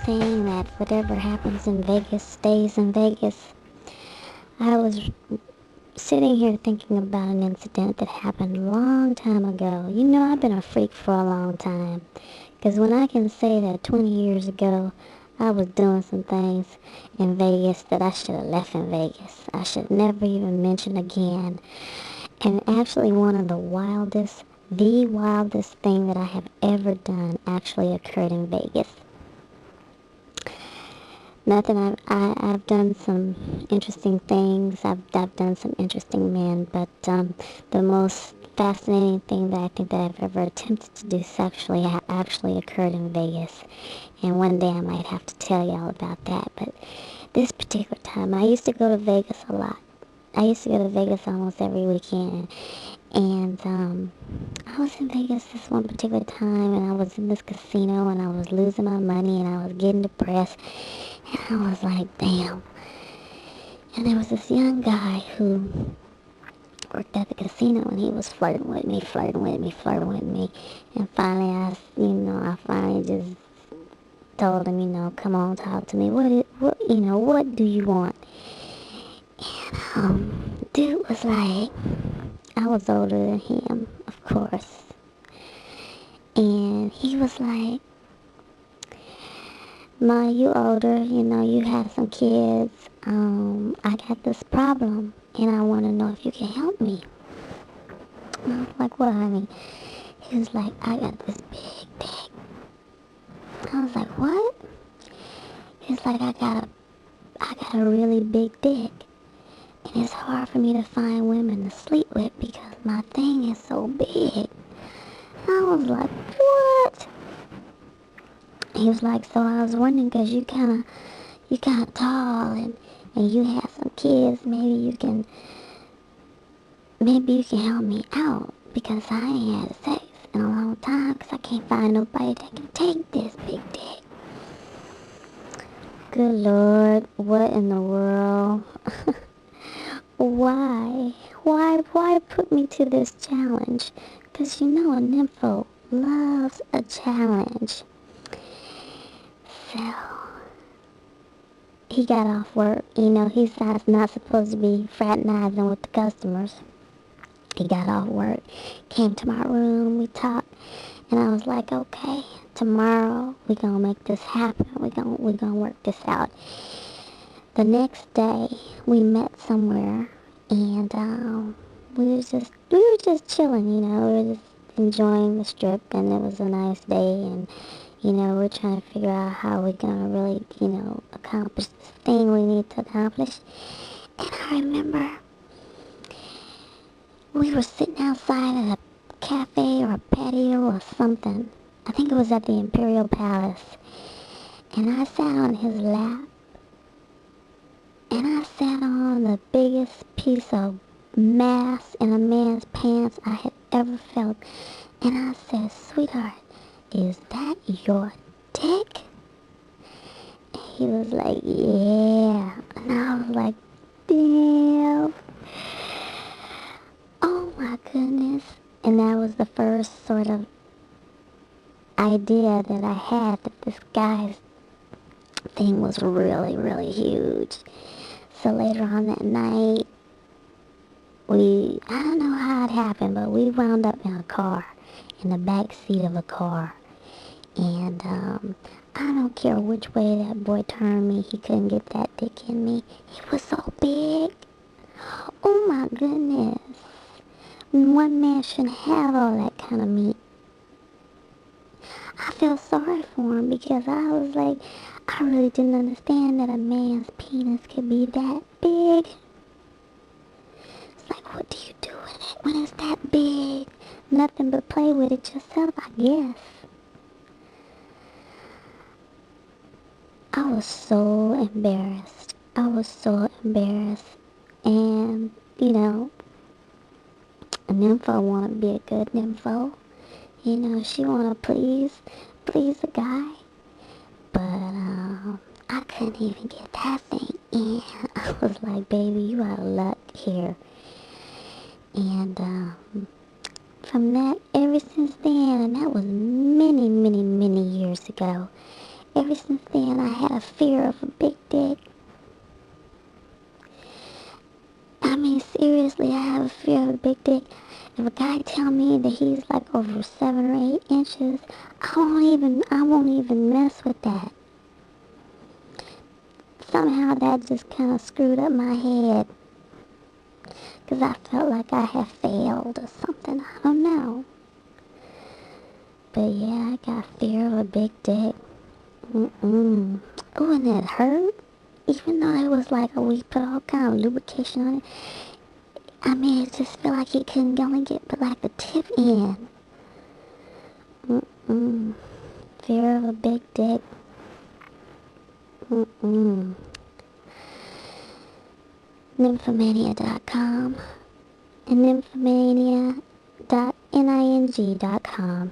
saying that whatever happens in Vegas stays in Vegas. I was sitting here thinking about an incident that happened a long time ago. You know, I've been a freak for a long time. Because when I can say that 20 years ago, I was doing some things in Vegas that I should have left in Vegas. I should never even mention again. And actually the wildest thing that I have ever done actually occurred in Vegas. Nothing. I've done some interesting things. I've done some interesting men, but the most fascinating thing that I think that I've ever attempted to do sexually actually occurred in Vegas, and one day I might have to tell y'all about that. But this particular time, I used to go to Vegas a lot. I used to go to Vegas almost every weekend, and I was in Vegas this one particular time, and I was in this casino, and I was losing my money, and I was getting depressed, and I was like, damn. And there was this young guy who worked at the casino, and he was flirting with me, and finally I finally just told him, come on, talk to me. What do you want? Dude was like, I was older than him, of course. And he was like, Ma, you older, you have some kids. I got this problem, and I want to know if you can help me. And I was like, what, honey? He was like, I got this big dick. I was like, what? He's like, I got a really big dick. And it's hard for me to find women to sleep with because my thing is so big. I was like, what? He was like, so I was wondering, because you kind of tall and you have some kids, maybe you can help me out, because I ain't had sex in a long time, because I can't find nobody that can take this big dick. Good Lord, what in the world? Why put me to this challenge? Because a nympho loves a challenge. So, he got off work. He's not supposed to be fraternizing with the customers. He got off work, came to my room, we talked, and I was like, okay, tomorrow we gonna make this happen. We gonna work this out. The next day, we met somewhere, and we was just chilling, we were just enjoying the strip, and it was a nice day, and we're trying to figure out how we're gonna really, accomplish this thing we need to accomplish. And I remember we were sitting outside at a cafe or a patio or something. I think it was at the Imperial Palace. And I sat on his lap. And I sat on the biggest piece of mass in a man's pants I had ever felt. And I said, sweetheart, is that your dick? And he was like, yeah. And I was like, damn. Oh my goodness. And that was the first sort of idea that I had that this guy's thing was really, really huge. So later on that night, I don't know how it happened, but we wound up in a car, in the back seat of a car. And I don't care which way that boy turned me, he couldn't get that dick in me. He was so big. Oh my goodness. One man shouldn't have all that kind of meat. I felt sorry for him because I was like, I really didn't understand that a man's penis could be that big. It's like, what do you do with it when it's that big? Nothing but play with it yourself, I guess. I was so embarrassed. And, a nympho want to be a good nympho. She want to please the guy. But, I couldn't even get that thing in. I was like, baby, you out of luck here. And, from that, ever since then, and that was many, many, many years ago, ever since then, I had a fear of a big dick. I mean, seriously, I have a fear of a big dick. If a guy tell me that he's like over 7 or 8 inches, I won't even mess with that. Somehow that just kind of screwed up my head. Because I felt like I had failed or something. I don't know. But yeah, I got fear of a big dick. Mm-mm. Oh, and it hurt. Even though it was like we put all kind of lubrication on it. I mean, it just felt like he couldn't only get but like the tip in. Mm-mm. Fear of a big dick. Mm-mm. Nymphomania.com and nymphomania.ning.com.